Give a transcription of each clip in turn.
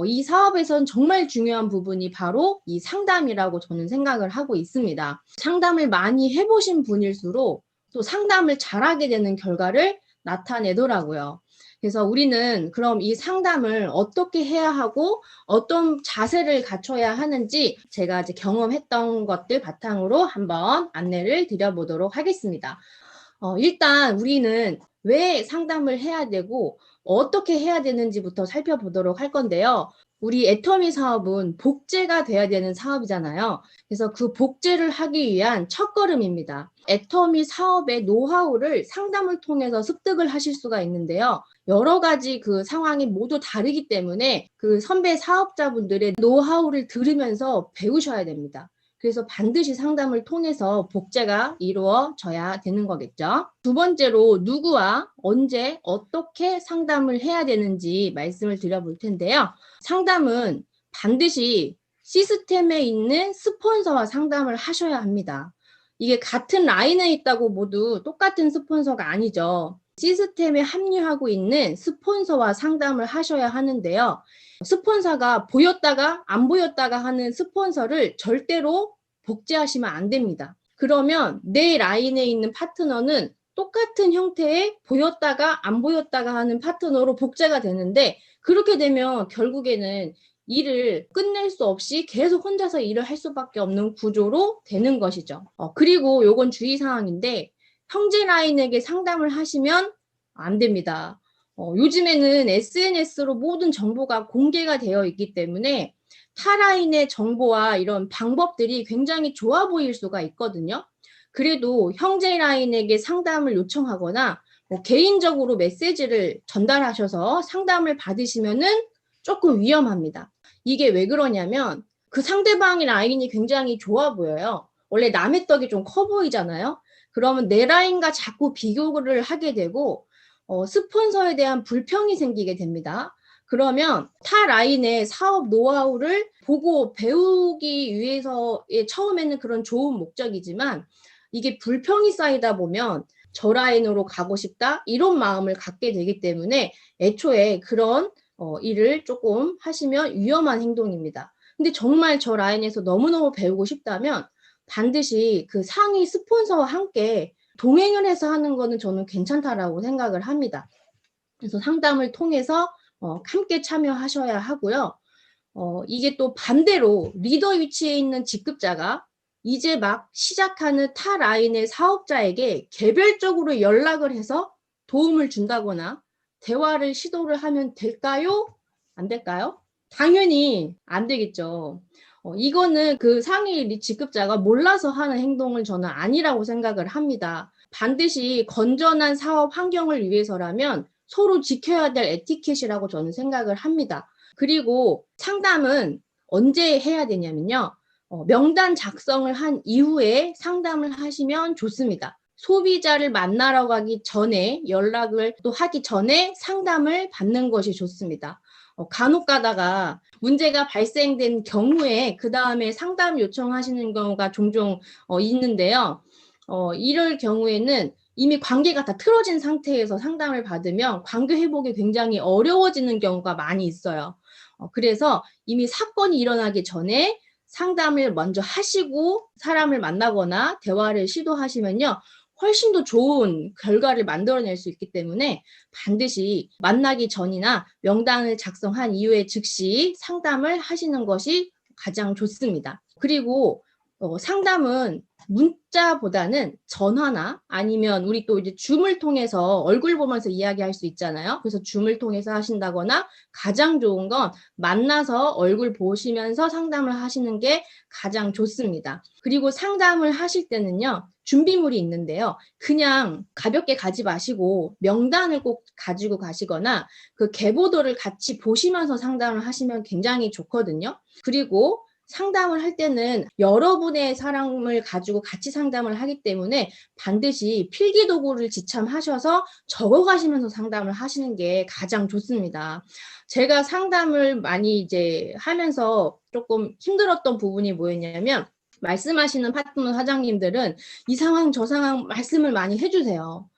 이 사업에선 정말 중요한 부분이 바로 이 상담이라고 저는 생각을 하고 있습니다. 상담을 많이 해보신 분일수록 또 상담을 잘하게 되는 결과를 나타내더라고요. 그래서 우리는 그럼 이 상담을 어떻게 해야 하고 어떤 자세를 갖춰야 하는지 제가 이제 경험했던 것들 바탕으로 한번 안내를 드려보도록 하겠습니다. 일단 우리는 왜 상담을 해야 되고 어떻게 해야 되는지부터 살펴보도록 할 건데요. 우리 애터미 사업은 복제가 돼야 되는 사업이잖아요. 그래서 그 복제를 하기 위한 첫걸음입니다. 애터미 사업의 노하우를 상담을 통해서 습득을 하실 수가 있는데요. 여러 가지 그 상황이 모두 다르기 때문에 그 선배 사업자분들의 노하우를 들으면서 배우셔야 됩니다. 그래서 반드시 상담을 통해서 복제가 이루어져야 되는 거겠죠. 두 번째로 누구와 언제 어떻게 상담을 해야 되는지 말씀을 드려볼 텐데요. 상담은 반드시 시스템에 있는 스폰서와 상담을 하셔야 합니다. 이게 같은 라인에 있다고 모두 똑같은 스폰서가 아니죠. 시스템에 합류하고 있는 스폰서와 상담을 하셔야 하는데요. 스폰서가 보였다가 안 보였다가 하는 스폰서를 절대로 복제하시면 안 됩니다. 그러면 내 라인에 있는 파트너는 똑같은 형태의 보였다가 안 보였다가 하는 파트너로 복제가 되는데 그렇게 되면 결국에는 일을 끝낼 수 없이 계속 혼자서 일을 할 수밖에 없는 구조로 되는 것이죠. 그리고 요건 주의사항인데 형제 라인에게 상담을 하시면 안 됩니다. 요즘에는 SNS로 모든 정보가 공개가 되어 있기 때문에 타 라인의 정보와 이런 방법들이 굉장히 좋아 보일 수가 있거든요. 그래도 형제 라인에게 상담을 요청하거나 개인적으로 메시지를 전달하셔서 상담을 받으시면은 조금 위험합니다. 이게 왜 그러냐면 그 상대방의 라인이 굉장히 좋아 보여요. 원래 남의 떡이 좀 커 보이잖아요. 그러면 내 라인과 자꾸 비교를 하게 되고 스폰서에 대한 불평이 생기게 됩니다. 그러면 타 라인의 사업 노하우를 보고 배우기 위해서의 처음에는 그런 좋은 목적이지만 이게 불평이 쌓이다 보면 저 라인으로 가고 싶다 이런 마음을 갖게 되기 때문에 애초에 그런 일을 조금 하시면 위험한 행동입니다. 근데 정말 저 라인에서 너무너무 배우고 싶다면 반드시 그 상위 스폰서와 함께 동행을 해서 하는 거는 저는 괜찮다라고 생각을 합니다. 그래서 상담을 통해서 함께 참여하셔야 하고요. 이게 또 반대로 리더 위치에 있는 직급자가 이제 막 시작하는 타 라인의 사업자에게 개별적으로 연락을 해서 도움을 준다거나 대화를 시도를 하면 될까요? 안 될까요? 당연히 안 되겠죠. 이거는 그 상위 직급자가 몰라서 하는 행동은 저는 아니라고 생각을 합니다. 반드시 건전한 사업 환경을 위해서라면 서로 지켜야 될 에티켓이라고 저는 생각을 합니다. 그리고 상담은 언제 해야 되냐면요. 명단 작성을 한 이후에 상담을 하시면 좋습니다. 소비자를 만나러 가기 전에 연락을 또 하기 전에 상담을 받는 것이 좋습니다. 간혹 가다가 문제가 발생된 경우에 그 다음에 상담 요청하시는 경우가 종종 있는데요. 이럴 경우에는 이미 관계가 다 틀어진 상태에서 상담을 받으면 관계 회복이 굉장히 어려워지는 경우가 많이 있어요. 그래서 이미 사건이 일어나기 전에 상담을 먼저 하시고 사람을 만나거나 대화를 시도하시면요. 훨씬 더 좋은 결과를 만들어낼 수 있기 때문에 반드시 만나기 전이나 명단을 작성한 이후에 즉시 상담을 하시는 것이 가장 좋습니다. 그리고 상담은 문자보다는 전화나 아니면 우리 또 이제 줌을 통해서 얼굴 보면서 이야기할 수 있잖아요. 그래서 줌을 통해서 하신다거나 가장 좋은 건 만나서 얼굴 보시면서 상담을 하시는 게 가장 좋습니다. 그리고 상담을 하실 때는요. 준비물이 있는데요. 그냥 가볍게 가지 마시고 명단을 꼭 가지고 가시거나 그 계보도를 같이 보시면서 상담을 하시면 굉장히 좋거든요. 그리고 상담을 할 때는 여러분의 사람을 가지고 같이 상담을 하기 때문에 반드시 필기도구를 지참하셔서 적어가시면서 상담을 하시는 게 가장 좋습니다. 제가 상담을 많이 이제 하면서 조금 힘들었던 부분이 뭐였냐면 말씀하시는 파트너 사장님들은 이 상황 저 상황 말씀을 많이 해주세요.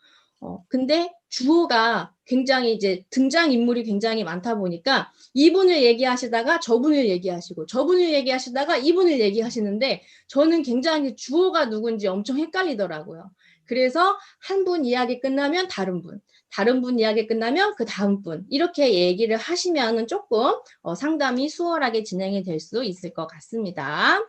근데 주어가 굉장히 이제 등장인물이 굉장히 많다 보니까 이분을 얘기하시다가 저분을 얘기하시고 저분을 얘기하시다가 이분을 얘기하시는데 저는 굉장히 주어가 누군지 엄청 헷갈리더라고요. 그래서 한 분 이야기 끝나면 다른 분, 다른 분 이야기 끝나면 그 다음 분 이렇게 얘기를 하시면은 조금 상담이 수월하게 진행이 될 수 있을 것 같습니다.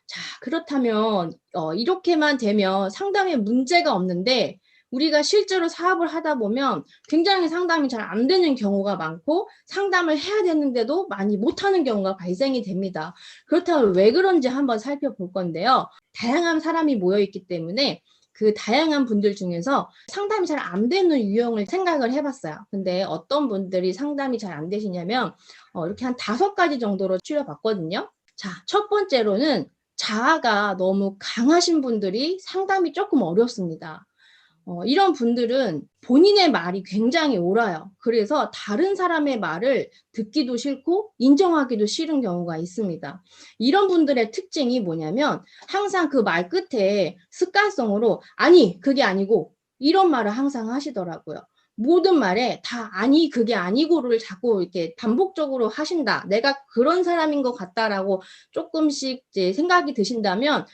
자, 그렇다면 이렇게만 되면 상담에 문제가 없는데 우리가 실제로 사업을 하다 보면 굉장히 상담이 잘 안 되는 경우가 많고 상담을 해야 되는데도 많이 못하는 경우가 발생이 됩니다. 그렇다면 왜 그런지 한번 살펴볼 건데요. 다양한 사람이 모여있기 때문에 그 다양한 분들 중에서 상담이 잘 안 되는 유형을 생각을 해봤어요. 근데 어떤 분들이 상담이 잘 안 되시냐면 이렇게 한 5가지 정도로 추려봤거든요. 자, 첫 번째로는 자아가 너무 강하신 분들이 상담이 조금 어렵습니다. 이런 분들은 본인의 말이 굉장히 옳아요. 그래서 다른 사람의 말을 듣기도 싫고 인정하기도 싫은 경우가 있습니다. 이런 분들의 특징이 뭐냐면 항상 그 말 끝에 습관성으로 아니, 그게 아니고 이런 말을 항상 하시더라고요. 모든 말에 다 아니, 그게 아니고를 자꾸 이렇게 반복적으로 하신다. 내가 그런 사람인 것 같다라고 조금씩 이제 생각이 드신다면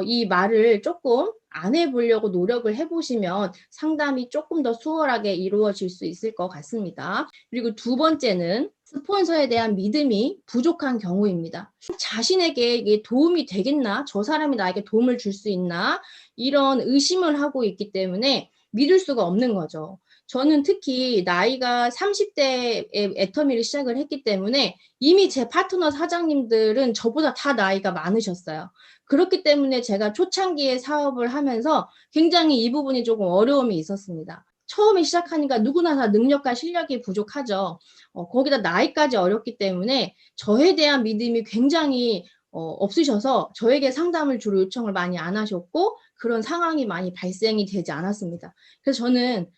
이 말을 조금 안 해보려고 노력을 해보시면 상담이 조금 더 수월하게 이루어질 수 있을 것 같습니다. 그리고 두 번째는 스폰서에 대한 믿음이 부족한 경우입니다. 자신에게 이게 도움이 되겠나? 저 사람이 나에게 도움을 줄 수 있나? 이런 의심을 하고 있기 때문에 믿을 수가 없는 거죠. 저는 특히 나이가 30대에 애터미를 시작을 했기 때문에 이미 제 파트너 사장님들은 저보다 다 나이가 많으셨어요. 그렇기 때문에 제가 초창기에 사업을 하면서 굉장히 이 부분이 조금 어려움이 있었습니다. 처음에 시작하니까 누구나 다 능력과 실력이 부족하죠. 거기다 나이까지 어렸기 때문에 저에 대한 믿음이 굉장히 없으셔서 저에게 상담을 주로 요청을 많이 안 하셨고 그런 상황이 많이 발생이 되지 않았습니다. 그래서 저는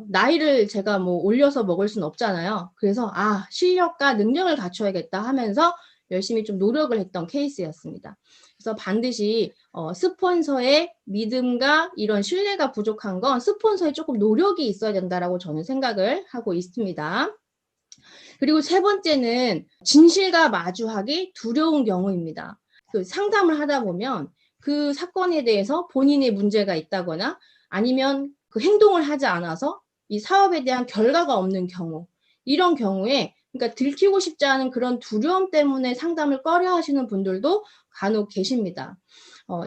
나이를 제가 뭐 올려서 먹을 수는 없잖아요. 그래서 실력과 능력을 갖춰야겠다 하면서 열심히 좀 노력을 했던 케이스였습니다. 그래서 반드시 스폰서의 믿음과 이런 신뢰가 부족한 건 스폰서에 조금 노력이 있어야 된다라고 저는 생각을 하고 있습니다. 그리고 세 번째는 진실과 마주하기 두려운 경우입니다. 그 상담을 하다 보면 그 사건에 대해서 본인의 문제가 있다거나 아니면 그 행동을 하지 않아서 이 사업에 대한 결과가 없는 경우, 이런 경우에 그러니까 들키고 싶지 않은 그런 두려움 때문에 상담을 꺼려 하시는 분들도 간혹 계십니다.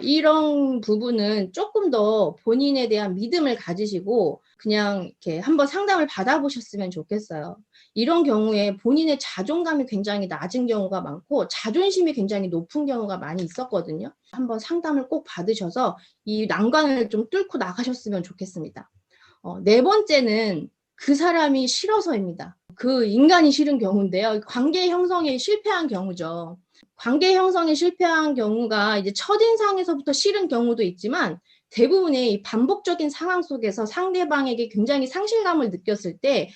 이런 부분은 조금 더 본인에 대한 믿음을 가지시고 그냥 이렇게 한번 상담을 받아보셨으면 좋겠어요. 이런 경우에 본인의 자존감이 굉장히 낮은 경우가 많고 자존심이 굉장히 높은 경우가 많이 있었거든요. 한번 상담을 꼭 받으셔서 이 난관을 좀 뚫고 나가셨으면 좋겠습니다. 네 번째는 그 사람이 싫어서입니다. 그 인간이 싫은 경우인데요. 관계 형성에 실패한 경우죠. 관계 형성에 실패한 경우가 이제 첫인상에서부터 싫은 경우도 있지만 대부분의 이 반복적인 상황 속에서 상대방에게 굉장히 상실감을 느꼈을 때,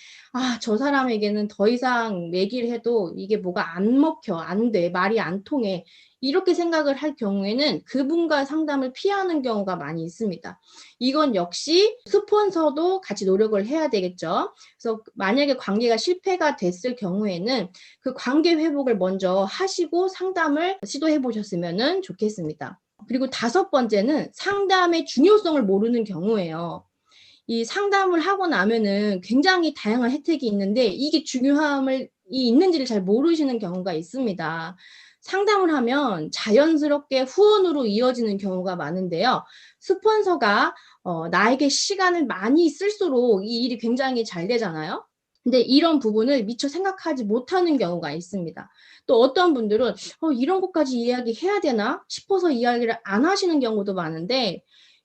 저 사람에게는 더 이상 얘기를 해도 이게 뭐가 안 먹혀, 안 돼, 말이 안 통해. 이렇게 생각을 할 경우에는 그분과 상담을 피하는 경우가 많이 있습니다. 이건 역시 스폰서도 같이 노력을 해야 되겠죠. 그래서 만약에 관계가 실패가 됐을 경우에는 그 관계 회복을 먼저 하시고 상담을 시도해 보셨으면 좋겠습니다. 그리고 5번째는 상담의 중요성을 모르는 경우예요. 이 상담을 하고 나면은 굉장히 다양한 혜택이 있는데 이게 중요함이 있는지를 잘 모르시는 경우가 있습니다. 상담을 하면 자연스럽게 후원으로 이어지는 경우가 많은데요. 스폰서가 나에게 시간을 많이 쓸수록 이 일이 굉장히 잘 되잖아요. 근데 이런 부분을 미처 생각하지 못하는 경우가 있습니다. 또 어떤 분들은 이런 것까지 이야기해야 되나 싶어서 이야기를 안 하시는 경우도 많은데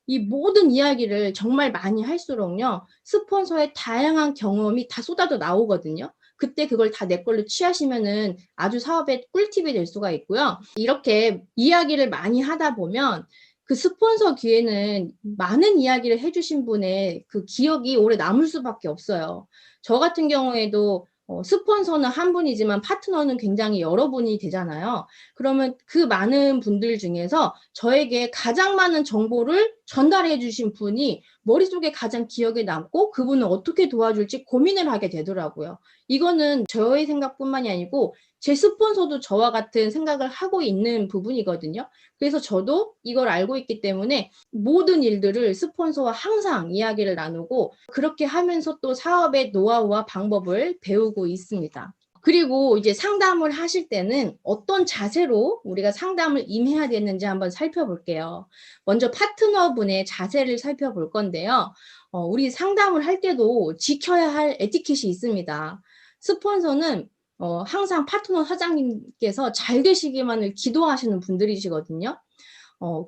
이 모든 이야기를 정말 많이 할수록요. 스폰서의 다양한 경험이 다 쏟아져 나오거든요. 그때 그걸 다 내 걸로 취하시면은 아주 사업의 꿀팁이 될 수가 있고요. 이렇게 이야기를 많이 하다 보면 그 스폰서 귀에는 많은 이야기를 해주신 분의 그 기억이 오래 남을 수밖에 없어요. 저 같은 경우에도 스폰서는 한 분이지만 파트너는 굉장히 여러 분이 되잖아요. 그러면 그 많은 분들 중에서 저에게 가장 많은 정보를 전달해 주신 분이 머릿속에 가장 기억에 남고 그분을 어떻게 도와줄지 고민을 하게 되더라고요. 이거는 저의 생각뿐만이 아니고 제 스폰서도 저와 같은 생각을 하고 있는 부분이거든요. 그래서 저도 이걸 알고 있기 때문에 모든 일들을 스폰서와 항상 이야기를 나누고 그렇게 하면서 또 사업의 노하우와 방법을 배우고 있습니다. 그리고 이제 상담을 하실 때는 어떤 자세로 우리가 상담을 임해야 되는지 한번 살펴볼게요. 먼저 파트너분의 자세를 살펴볼 건데요. 우리 상담을 할 때도 지켜야 할 에티켓이 있습니다. 스폰서는 항상 파트너 사장님께서 잘 되시기만을 기도하시는 분들이시거든요.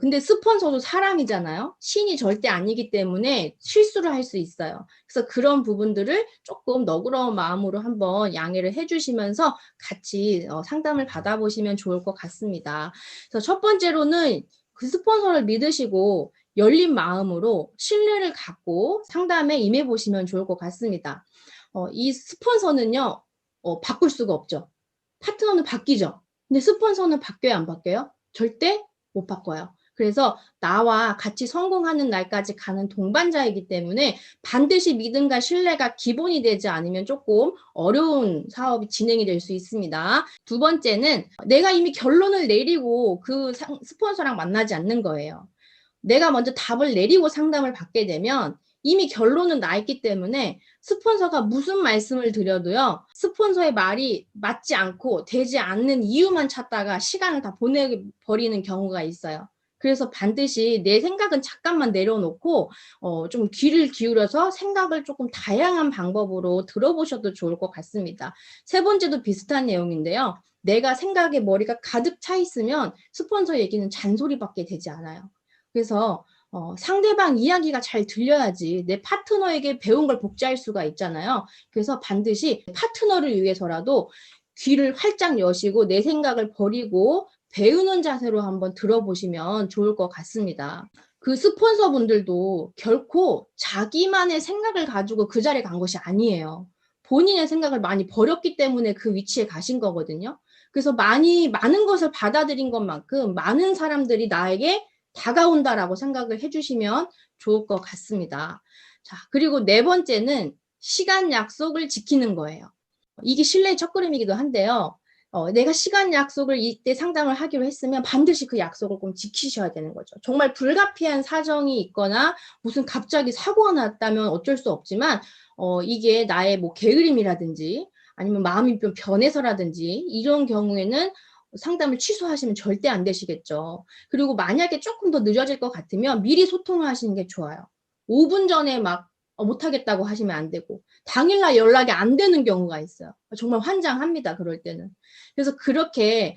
근데 스폰서도 사람이잖아요. 신이 절대 아니기 때문에 실수를 할 수 있어요. 그래서 그런 부분들을 조금 너그러운 마음으로 한번 양해를 해주시면서 같이 상담을 받아보시면 좋을 것 같습니다. 그래서 첫 번째로는 그 스폰서를 믿으시고 열린 마음으로 신뢰를 갖고 상담에 임해보시면 좋을 것 같습니다. 이 스폰서는요, 바꿀 수가 없죠. 파트너는 바뀌죠. 근데 스폰서는 바뀌어요, 안 바뀌어요? 절대 못 바꿔요. 그래서 나와 같이 성공하는 날까지 가는 동반자이기 때문에 반드시 믿음과 신뢰가 기본이 되지 않으면 조금 어려운 사업이 진행이 될 수 있습니다. 두 번째는 내가 이미 결론을 내리고 그 스폰서랑 만나지 않는 거예요. 내가 먼저 답을 내리고 상담을 받게 되면 이미 결론은 나 있기 때문에 스폰서가 무슨 말씀을 드려도요, 스폰서의 말이 맞지 않고 되지 않는 이유만 찾다가 시간을 다 보내버리는 경우가 있어요. 그래서 반드시 내 생각은 잠깐만 내려놓고 좀 귀를 기울여서 생각을 조금 다양한 방법으로 들어보셔도 좋을 것 같습니다. 세 번째도 비슷한 내용인데요. 내가 생각에 머리가 가득 차 있으면 스폰서 얘기는 잔소리밖에 되지 않아요. 그래서 상대방 이야기가 잘 들려야지 내 파트너에게 배운 걸 복제할 수가 있잖아요. 그래서 반드시 파트너를 위해서라도 귀를 활짝 여시고 내 생각을 버리고 배우는 자세로 한번 들어보시면 좋을 것 같습니다. 그 스폰서 분들도 결코 자기만의 생각을 가지고 그 자리에 간 것이 아니에요. 본인의 생각을 많이 버렸기 때문에 그 위치에 가신 거거든요. 그래서 많은 것을 받아들인 것만큼 많은 사람들이 나에게 다가온다라고 생각을 해주시면 좋을 것 같습니다. 자, 그리고 네 번째는 시간 약속을 지키는 거예요. 이게 신뢰의 첫걸음이기도 한데요. 내가 시간 약속을 이때 상담을 하기로 했으면 반드시 그 약속을 꼭 지키셔야 되는 거죠. 정말 불가피한 사정이 있거나 무슨 갑자기 사고가 났다면 어쩔 수 없지만 이게 나의 뭐 게으름이라든지 아니면 마음이 좀 변해서라든지 이런 경우에는 상담을 취소하시면 절대 안 되시겠죠. 그리고 만약에 조금 더 늦어질 것 같으면 미리 소통을 하시는 게 좋아요. 5분 전에 막 못하겠다고 하시면 안 되고 당일날 연락이 안 되는 경우가 있어요. 정말 환장합니다. 그럴 때는. 그래서 그렇게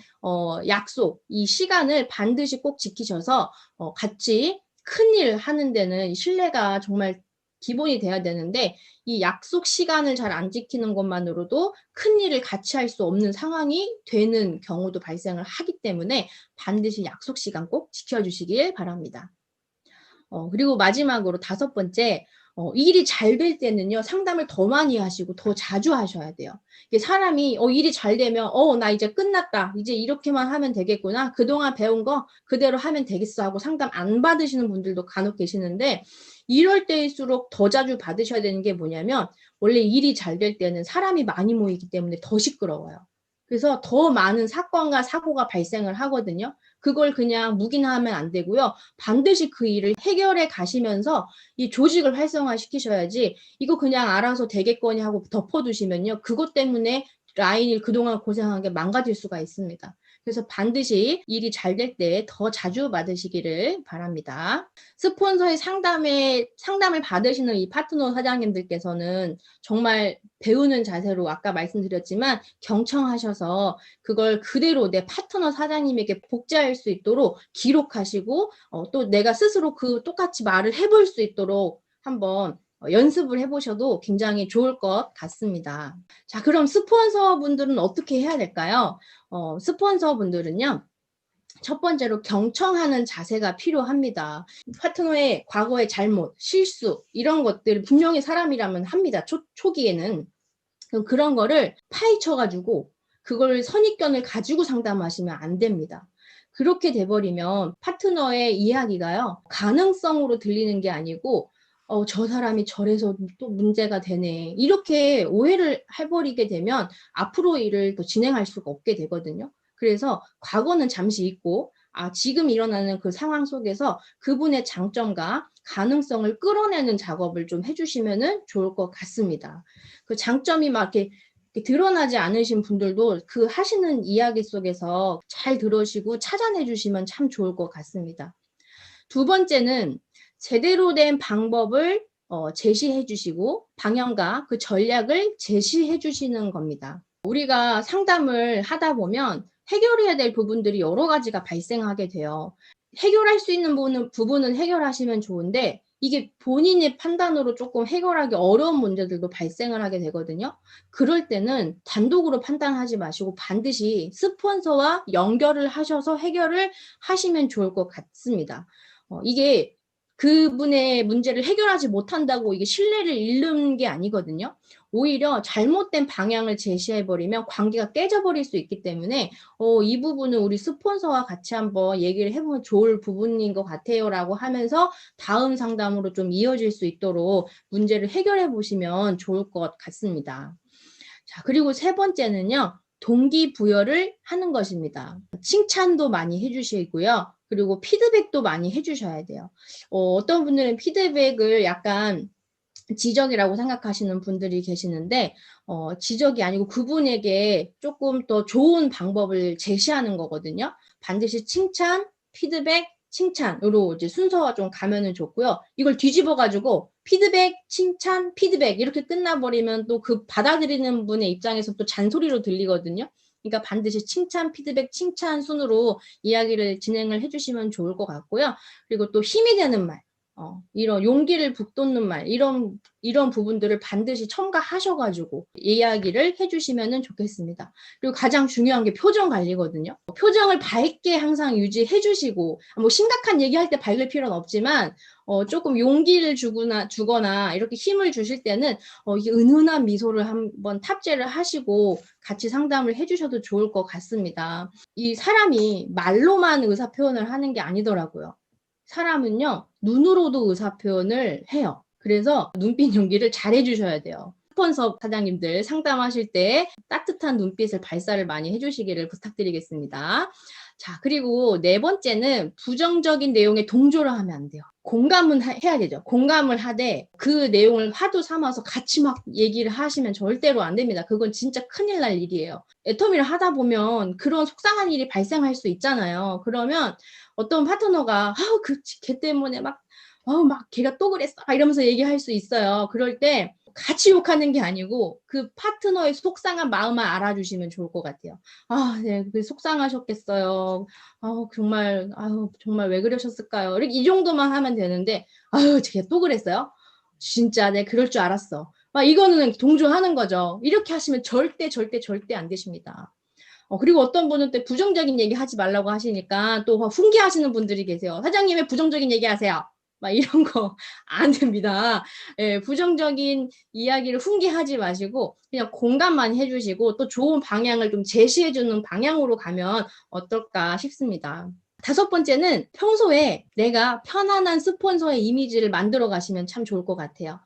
약속, 이 시간을 반드시 꼭 지키셔서 같이 큰일 하는 데는 신뢰가 정말 기본이 돼야 되는데 이 약속 시간을 잘 안 지키는 것만으로도 큰일을 같이 할 수 없는 상황이 되는 경우도 발생을 하기 때문에 반드시 약속 시간 꼭 지켜주시길 바랍니다. 그리고 마지막으로 다섯 번째, 일이 잘 될 때는요, 상담을 더 많이 하시고 더 자주 하셔야 돼요. 이게 사람이 일이 잘 되면 나 이제 끝났다. 이제 이렇게만 하면 되겠구나. 그동안 배운 거 그대로 하면 되겠어 하고 상담 안 받으시는 분들도 간혹 계시는데 이럴 때일수록 더 자주 받으셔야 되는 게 뭐냐면 원래 일이 잘 될 때는 사람이 많이 모이기 때문에 더 시끄러워요. 그래서 더 많은 사건과 사고가 발생을 하거든요. 그걸 그냥 묵인하면 안 되고요. 반드시 그 일을 해결해 가시면서 이 조직을 활성화시키셔야지 이거 그냥 알아서 되겠거니 하고 덮어두시면요. 그것 때문에 라인이 그동안 고생한 게 망가질 수가 있습니다. 그래서 반드시 일이 잘 될 때 더 자주 받으시기를 바랍니다. 스폰서의 상담을 받으시는 이 파트너 사장님들께서는 정말 배우는 자세로 아까 말씀드렸지만 경청하셔서 그걸 그대로 내 파트너 사장님에게 복제할 수 있도록 기록하시고 또 내가 스스로 그 똑같이 말을 해볼 수 있도록 한번 연습을 해보셔도 굉장히 좋을 것 같습니다. 자, 그럼 스폰서 분들은 어떻게 해야 될까요? 스폰서 분들은요. 첫 번째로 경청하는 자세가 필요합니다. 파트너의 과거의 잘못, 실수 이런 것들 분명히 사람이라면 합니다. 초기에는. 그럼 그런 거를 파헤쳐가지고 그걸 선입견을 가지고 상담하시면 안 됩니다. 그렇게 돼버리면 파트너의 이야기가요, 가능성으로 들리는 게 아니고, 저 사람이 저래서 또 문제가 되네. 이렇게 오해를 해버리게 되면 앞으로 일을 또 진행할 수가 없게 되거든요. 그래서 과거는 잠시 잊고, 지금 일어나는 그 상황 속에서 그분의 장점과 가능성을 끌어내는 작업을 좀 해주시면은 좋을 것 같습니다. 그 장점이 막 이렇게 드러나지 않으신 분들도 그 하시는 이야기 속에서 잘 들으시고 찾아내 주시면 참 좋을 것 같습니다. 두 번째는 제대로 된 방법을 제시해 주시고 방향과 그 전략을 제시해 주시는 겁니다. 우리가 상담을 하다 보면 해결해야 될 부분들이 여러 가지가 발생하게 돼요. 해결할 수 있는 부분은 해결하시면 좋은데 이게 본인의 판단으로 조금 해결하기 어려운 문제들도 발생을 하게 되거든요. 그럴 때는 단독으로 판단하지 마시고 반드시 스폰서와 연결을 하셔서 해결을 하시면 좋을 것 같습니다. 이게 그분의 문제를 해결하지 못한다고 이게 신뢰를 잃는 게 아니거든요. 오히려 잘못된 방향을 제시해버리면 관계가 깨져버릴 수 있기 때문에 이 부분은 우리 스폰서와 같이 한번 얘기를 해보면 좋을 부분인 것 같아요 라고 하면서 다음 상담으로 좀 이어질 수 있도록 문제를 해결해 보시면 좋을 것 같습니다. 자, 그리고 세 번째는요, 동기부여를 하는 것입니다. 칭찬도 많이 해주시고요. 그리고 피드백도 많이 해주셔야 돼요. 어떤 분들은 피드백을 약간 지적이라고 생각하시는 분들이 계시는데 지적이 아니고 그분에게 조금 더 좋은 방법을 제시하는 거거든요. 반드시 칭찬, 피드백, 칭찬으로 이제 순서가 좀 가면은 좋고요. 이걸 뒤집어 가지고 피드백, 칭찬, 피드백 이렇게 끝나버리면 또 그 받아들이는 분의 입장에서 또 잔소리로 들리거든요. 그러니까 반드시 칭찬, 피드백, 칭찬 순으로 이야기를 진행을 해주시면 좋을 것 같고요. 그리고 또 힘이 되는 말, 이런 용기를 북돋는 말, 이런 부분들을 반드시 첨가하셔가지고 이야기를 해주시면 좋겠습니다. 그리고 가장 중요한 게 표정 관리거든요. 표정을 밝게 항상 유지해주시고, 뭐 심각한 얘기할 때 밝을 필요는 없지만, 조금 용기를 주거나 이렇게 힘을 주실 때는 이게 은은한 미소를 한번 탑재를 하시고 같이 상담을 해주셔도 좋을 것 같습니다. 이 사람이 말로만 의사 표현을 하는 게 아니더라고요. 사람은요, 눈으로도 의사 표현을 해요. 그래서 눈빛 연기를 잘 해주셔야 돼요. 스폰서 사장님들 상담하실 때 따뜻한 눈빛을 발사를 많이 해주시기를 부탁드리겠습니다. 자, 그리고 네 번째는 부정적인 내용에 동조를 하면 안 돼요. 공감은 해야 되죠. 공감을 하되 그 내용을 화두 삼아서 같이 막 얘기를 하시면 절대로 안 됩니다. 그건 진짜 큰일 날 일이에요. 애터미를 하다 보면 그런 속상한 일이 발생할 수 있잖아요. 그러면 어떤 파트너가 걔 때문에 막 걔가 또 그랬어 이러면서 얘기할 수 있어요. 그럴 때 같이 욕하는 게 아니고 그 파트너의 속상한 마음만 알아주시면 좋을 것 같아요. 네, 속상하셨겠어요. 정말 왜 그러셨을까요? 이렇게 이 정도만 하면 되는데, 걔 또 그랬어요? 진짜 내 그럴 줄 알았어. 이거는 동조하는 거죠. 이렇게 하시면 절대 안 되십니다. 그리고 어떤 분은 또 부정적인 얘기 하지 말라고 하시니까 또 훈계하시는 분들이 계세요. 사장님 왜 부정적인 얘기 하세요? 이런 거 안 됩니다. 예, 부정적인 이야기를 훈계하지 마시고 그냥 공감만 해주시고 또 좋은 방향을 좀 제시해주는 방향으로 가면 어떨까 싶습니다. 다섯 번째는 평소에 내가 편안한 스폰서의 이미지를 만들어 가시면 참 좋을 것 같아요.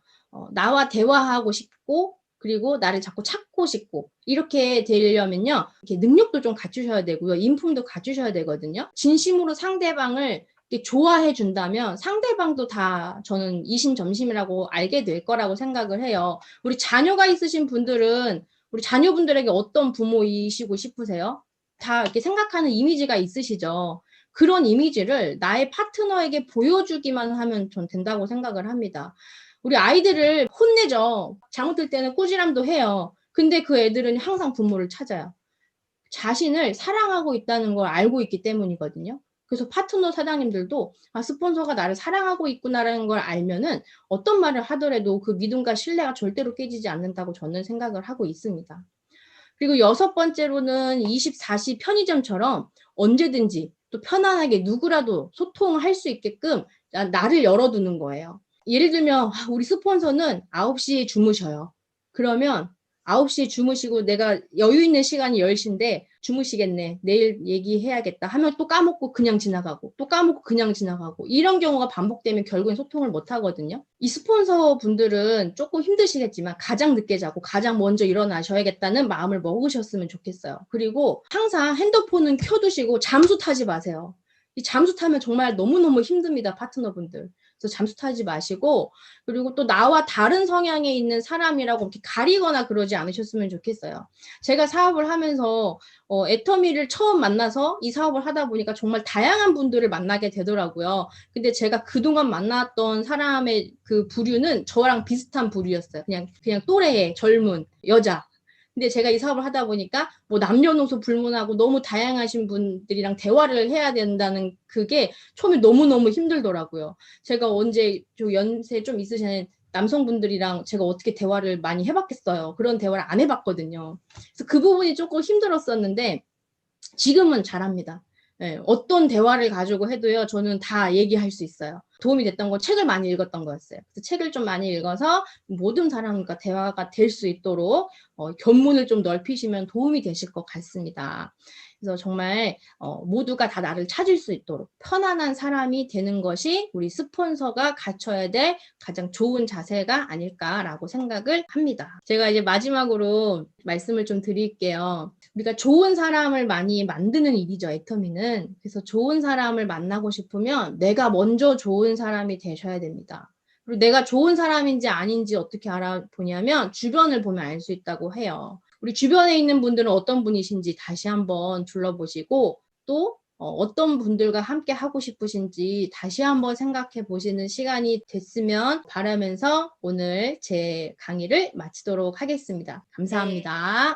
나와 대화하고 싶고 그리고 나를 자꾸 찾고 싶고 이렇게 되려면요. 이렇게 능력도 좀 갖추셔야 되고요. 인품도 갖추셔야 되거든요. 진심으로 상대방을 좋아해 준다면 상대방도 다 저는 이심점심이라고 알게 될 거라고 생각을 해요. 우리 자녀가 있으신 분들은 우리 자녀분들에게 어떤 부모이시고 싶으세요? 다 이렇게 생각하는 이미지가 있으시죠. 그런 이미지를 나의 파트너에게 보여주기만 하면 전 된다고 생각을 합니다. 우리 아이들을 혼내죠. 잘못될 때는 꾸지람도 해요. 근데 그 애들은 항상 부모를 찾아요. 자신을 사랑하고 있다는 걸 알고 있기 때문이거든요. 그래서 파트너 사장님들도 스폰서가 나를 사랑하고 있구나라는 걸 알면은 어떤 말을 하더라도 그 믿음과 신뢰가 절대로 깨지지 않는다고 저는 생각을 하고 있습니다. 그리고 여섯 번째로는 24시 편의점처럼 언제든지 또 편안하게 누구라도 소통할 수 있게끔 나를 열어두는 거예요. 예를 들면 우리 스폰서는 9시에 주무셔요. 그러면 9시에 주무시고 내가 여유 있는 시간이 10시인데 주무시겠네. 내일 얘기해야겠다 하면 또 까먹고 그냥 지나가고 또 까먹고 그냥 지나가고 이런 경우가 반복되면 결국엔 소통을 못 하거든요. 이 스폰서 분들은 조금 힘드시겠지만 가장 늦게 자고 가장 먼저 일어나셔야겠다는 마음을 먹으셨으면 좋겠어요. 그리고 항상 핸드폰은 켜두시고 잠수 타지 마세요. 이 잠수 타면 정말 너무너무 힘듭니다. 파트너분들. 그래서 잠수 타지 마시고 그리고 또 나와 다른 성향에 있는 사람이라고 이렇게 가리거나 그러지 않으셨으면 좋겠어요. 제가 사업을 하면서 애터미를 처음 만나서 이 사업을 하다 보니까 정말 다양한 분들을 만나게 되더라고요. 근데 제가 그동안 만났던 사람의 그 부류는 저랑 비슷한 부류였어요. 그냥 또래의 젊은 여자. 근데 제가 이 사업을 하다 보니까 뭐 남녀노소 불문하고 너무 다양하신 분들이랑 대화를 해야 된다는 그게 처음에 너무너무 힘들더라고요. 제가 언제 좀 연세 좀 있으신 남성분들이랑 제가 어떻게 대화를 많이 해봤겠어요. 그런 대화를 안 해봤거든요. 그래서 그 부분이 조금 힘들었었는데 지금은 잘합니다. 네, 어떤 대화를 가지고 해도요, 저는 다 얘기할 수 있어요. 도움이 됐던 건 책을 많이 읽었던 거였어요. 그래서 책을 좀 많이 읽어서 모든 사람과 대화가 될 수 있도록 견문을 좀 넓히시면 도움이 되실 것 같습니다. 그래서 정말 모두가 다 나를 찾을 수 있도록 편안한 사람이 되는 것이 우리 스폰서가 갖춰야 될 가장 좋은 자세가 아닐까라고 생각을 합니다. 제가 이제 마지막으로 말씀을 좀 드릴게요. 우리가 좋은 사람을 많이 만드는 일이죠, 애터미는. 그래서 좋은 사람을 만나고 싶으면 내가 먼저 좋은 사람이 되셔야 됩니다. 그리고 내가 좋은 사람인지 아닌지 어떻게 알아보냐면 주변을 보면 알 수 있다고 해요. 우리 주변에 있는 분들은 어떤 분이신지 다시 한번 둘러보시고 또 어떤 분들과 함께 하고 싶으신지 다시 한번 생각해 보시는 시간이 됐으면 바라면서 오늘 제 강의를 마치도록 하겠습니다. 감사합니다.